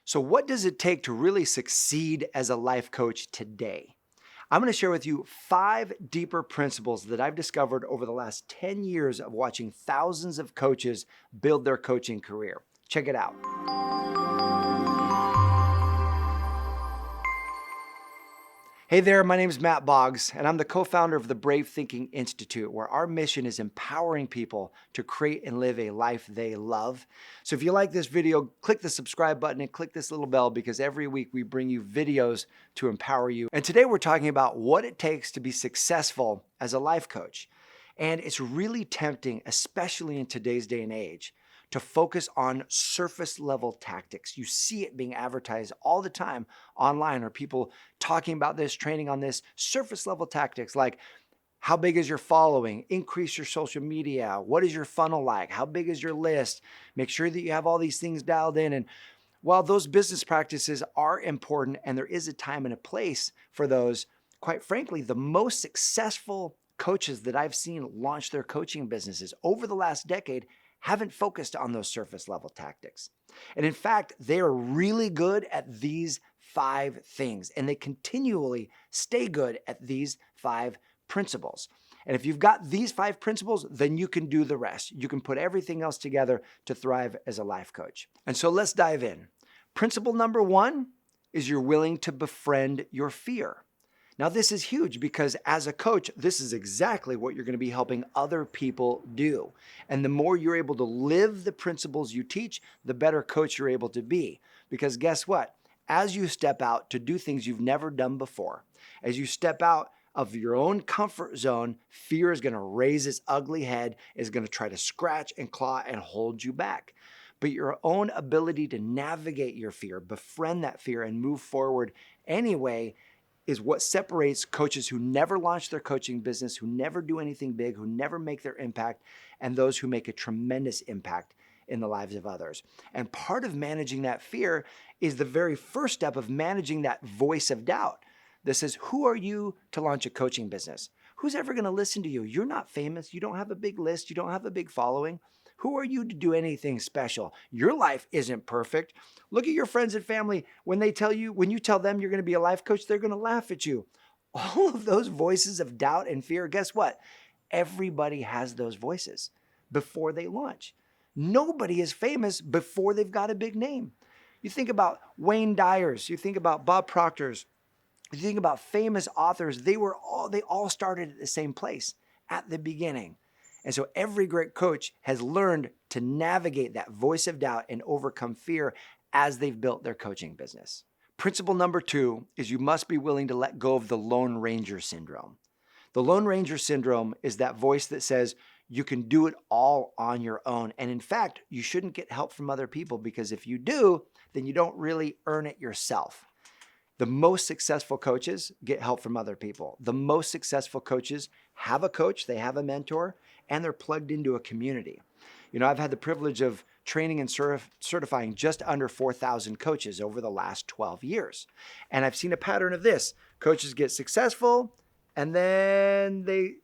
So, what does it take to really succeed as a life coach today? I'm going to share with you 5 deeper principles that I've discovered over the last 10 years of watching thousands of coaches build their coaching career. Check it out. Hey there, my name is Matt Boggs, and I'm the co-founder of the Brave Thinking Institute, where our mission is empowering people to create and live a life they love. So if you like this video, click the subscribe button and click this little bell, because every week we bring you videos to empower you. And today we're talking about what it takes to be successful as a life coach. And it's really tempting, especially in today's day and age, to focus on surface level tactics. You see it being advertised all the time online, or people talking about this, training on this, surface level tactics like how big is your following, increase your social media, what is your funnel like, how big is your list, make sure that you have all these things dialed in. And while those business practices are important and there is a time and a place for those, quite frankly, the most successful coaches that I've seen launch their coaching businesses over the last decade haven't focused on those surface level tactics. And in fact, they are really good at these 5 things, and they continually stay good at these 5 principles. And if you've got these 5 principles, then you can do the rest. You can put everything else together to thrive as a life coach. And so let's dive in. Principle number 1 is you're willing to befriend your fear. Now, this is huge because as a coach, this is exactly what you're going to be helping other people do. And the more you're able to live the principles you teach, the better coach you're able to be. Because guess what? As you step out to do things you've never done before, as you step out of your own comfort zone, fear is going to raise its ugly head, is going to try to scratch and claw and hold you back. But your own ability to navigate your fear, befriend that fear, and move forward anyway is what separates coaches who never launch their coaching business, who never do anything big, who never make their impact, and those who make a tremendous impact in the lives of others. And part of managing that fear is the very first step of managing that voice of doubt that says, who are you to launch a coaching business? Who's ever going to listen to you? You're not famous. You don't have a big list. You don't have a big following. Who are you to do anything special? Your life isn't perfect. Look at your friends and family. When you tell them you're going to be a life coach, they're going to laugh at you. All of those voices of doubt and fear, guess what? Everybody has those voices before they launch. Nobody is famous before they've got a big name. You think about Wayne Dyers, you think about Bob Proctor's, you think about famous authors, they all started at the same place at the beginning. And so every great coach has learned to navigate that voice of doubt and overcome fear as they've built their coaching business. Principle number 2 is you must be willing to let go of the Lone Ranger syndrome. The Lone Ranger syndrome is that voice that says you can do it all on your own. And in fact, you shouldn't get help from other people, because if you do, then you don't really earn it yourself. The most successful coaches get help from other people. The most successful coaches have a coach, they have a mentor, and they're plugged into a community. You know, I've had the privilege of training and certifying just under 4,000 coaches over the last 12 years. And I've seen a pattern of this. Coaches get successful, and then they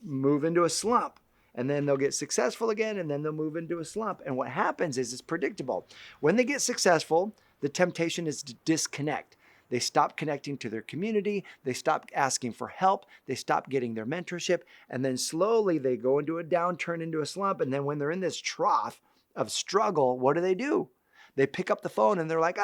move into a slump. And then they'll get successful again, and then they'll move into a slump. And what happens is it's predictable. When they get successful, the temptation is to disconnect. They stop connecting to their community. They stop asking for help. They stop getting their mentorship. And then slowly they go into a downturn, into a slump. And then when they're in this trough of struggle, what do? They pick up the phone and they're like,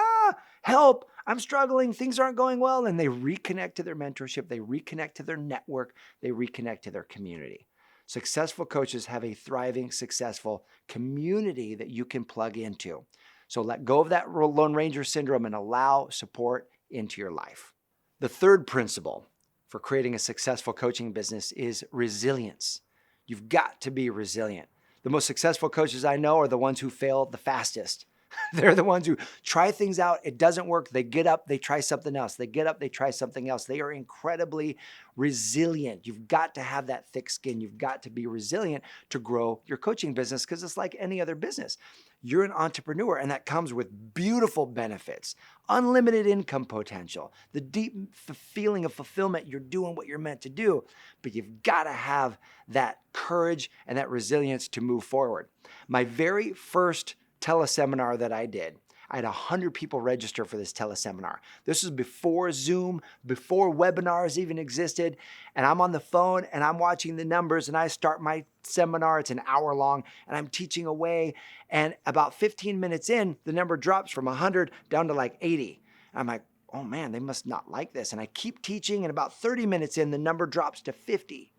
help, I'm struggling. Things aren't going well. And they reconnect to their mentorship. They reconnect to their network. They reconnect to their community. Successful coaches have a thriving, successful community that you can plug into. So let go of that Lone Ranger syndrome and allow support into your life. The third principle for creating a successful coaching business is resilience. You've got to be resilient. The most successful coaches I know are the ones who fail the fastest. They're the ones who try things out. It doesn't work. They get up, they try something else. They get up, they try something else. They are incredibly resilient. You've got to have that thick skin. You've got to be resilient to grow your coaching business, because it's like any other business. You're an entrepreneur, and that comes with beautiful benefits, unlimited income potential, the deep feeling of fulfillment. You're doing what you're meant to do, but you've got to have that courage and that resilience to move forward. My very first teleseminar that I did, I had 100 people register for this teleseminar. This was before Zoom, before webinars even existed. And I'm on the phone and I'm watching the numbers and I start my seminar. It's an hour long and I'm teaching away. And about 15 minutes in, the number drops from 100 down to like 80. I'm like, oh man, they must not like this. And I keep teaching and about 30 minutes in, the number drops to 50.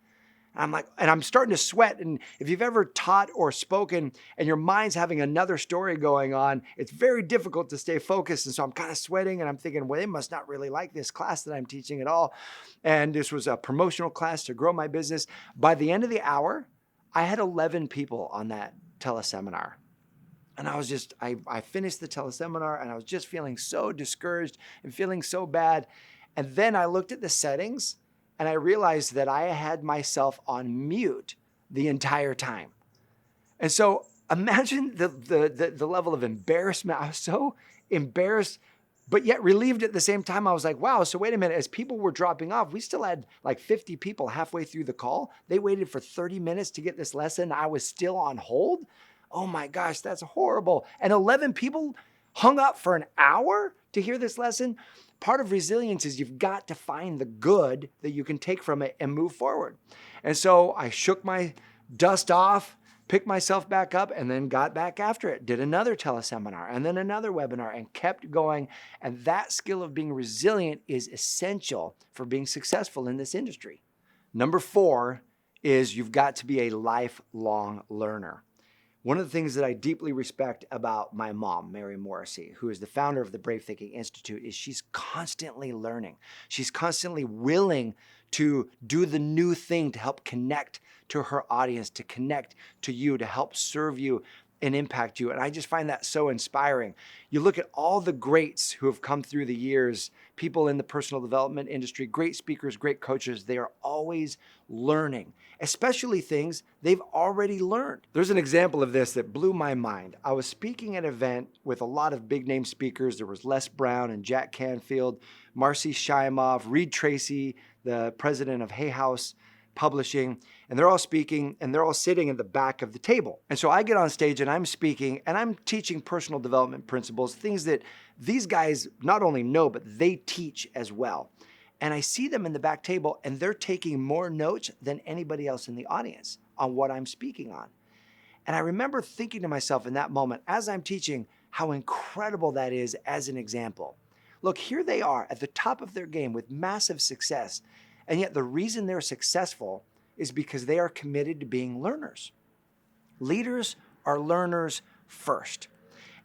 I'm like, and I'm starting to sweat. And if you've ever taught or spoken and your mind's having another story going on, it's very difficult to stay focused. And so I'm kind of sweating and I'm thinking, well, they must not really like this class that I'm teaching at all. And this was a promotional class to grow my business. By the end of the hour, I had 11 people on that teleseminar. And I finished the teleseminar and I was just feeling so discouraged and feeling so bad. And then I looked at the settings and I realized that I had myself on mute the entire time. And so imagine the level of embarrassment. I was so embarrassed, but yet relieved at the same time. I was like, wow, so wait a minute. As people were dropping off, we still had like 50 people halfway through the call. They waited for 30 minutes to get this lesson. I was still on hold. Oh my gosh, that's horrible. And 11 people hung up for an hour to hear this lesson. Part of resilience is you've got to find the good that you can take from it and move forward. And so I shook my dust off, picked myself back up, and then got back after it. Did another teleseminar and then another webinar and kept going. And that skill of being resilient is essential for being successful in this industry. Number 4 is you've got to be a lifelong learner. One of the things that I deeply respect about my mom, Mary Morrissey, who is the founder of the Brave Thinking Institute, is she's constantly learning. She's constantly willing to do the new thing to help connect to her audience, to connect to you, to help serve you and impact you. And I just find that so inspiring. You look at all the greats who have come through the years, people in the personal development industry, great speakers, great coaches, they are always learning, especially things they've already learned. There's an example of this that blew my mind. I was speaking at an event with a lot of big name speakers. There was Les Brown and Jack Canfield, Marcy Shimoff, Reed Tracy, the president of Hay House Publishing, and they're all speaking and they're all sitting in the back of the table. And so I get on stage and I'm speaking and I'm teaching personal development principles, things that these guys not only know, but they teach as well. And I see them in the back table and they're taking more notes than anybody else in the audience on what I'm speaking on. And I remember thinking to myself in that moment, as I'm teaching, how incredible that is as an example. Look, here they are at the top of their game with massive success. And yet the reason they're successful is because they are committed to being learners. Leaders are learners first.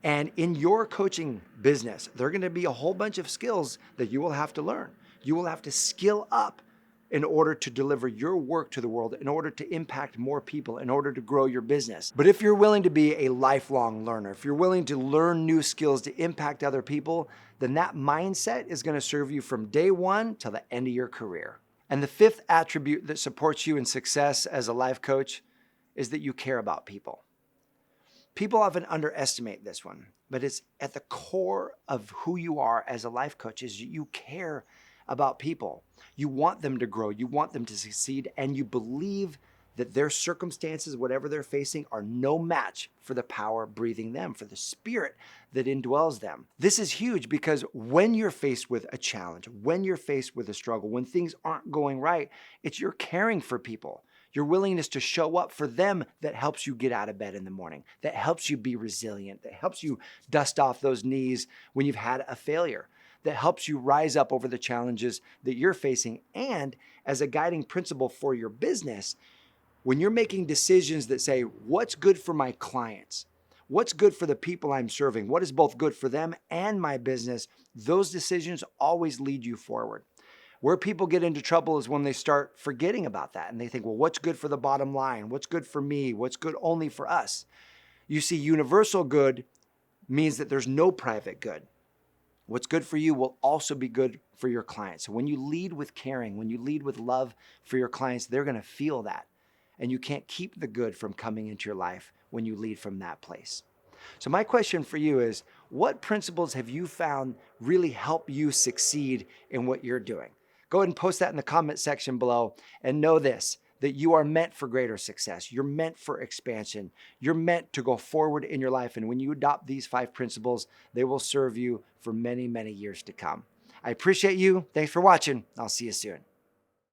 And in your coaching business, there are going to be a whole bunch of skills that you will have to learn. You will have to skill up in order to deliver your work to the world, in order to impact more people, in order to grow your business. But if you're willing to be a lifelong learner, if you're willing to learn new skills to impact other people, then that mindset is going to serve you from day one till the end of your career. And the 5th attribute that supports you in success as a life coach is that you care about people. People often underestimate this one, but it's at the core of who you are as a life coach is you care about people. You want them to grow, you want them to succeed, and you believe that their circumstances, whatever they're facing, are no match for the power breathing them, for the spirit that indwells them. This is huge because when you're faced with a challenge, when you're faced with a struggle, when things aren't going right, it's your caring for people, your willingness to show up for them that helps you get out of bed in the morning, that helps you be resilient, that helps you dust off those knees when you've had a failure, that helps you rise up over the challenges that you're facing. And as a guiding principle for your business, when you're making decisions that say, what's good for my clients? What's good for the people I'm serving? What is both good for them and my business? Those decisions always lead you forward. Where people get into trouble is when they start forgetting about that and they think, well, what's good for the bottom line? What's good for me? What's good only for us? You see, universal good means that there's no private good. What's good for you will also be good for your clients. So when you lead with caring, when you lead with love for your clients, they're going to feel that. And you can't keep the good from coming into your life when you lead from that place. So my question for you is, what principles have you found really help you succeed in what you're doing? Go ahead and post that in the comment section below and know this, that you are meant for greater success. You're meant for expansion. You're meant to go forward in your life. And when you adopt these 5 principles, they will serve you for many, many years to come. I appreciate you. Thanks for watching. I'll see you soon.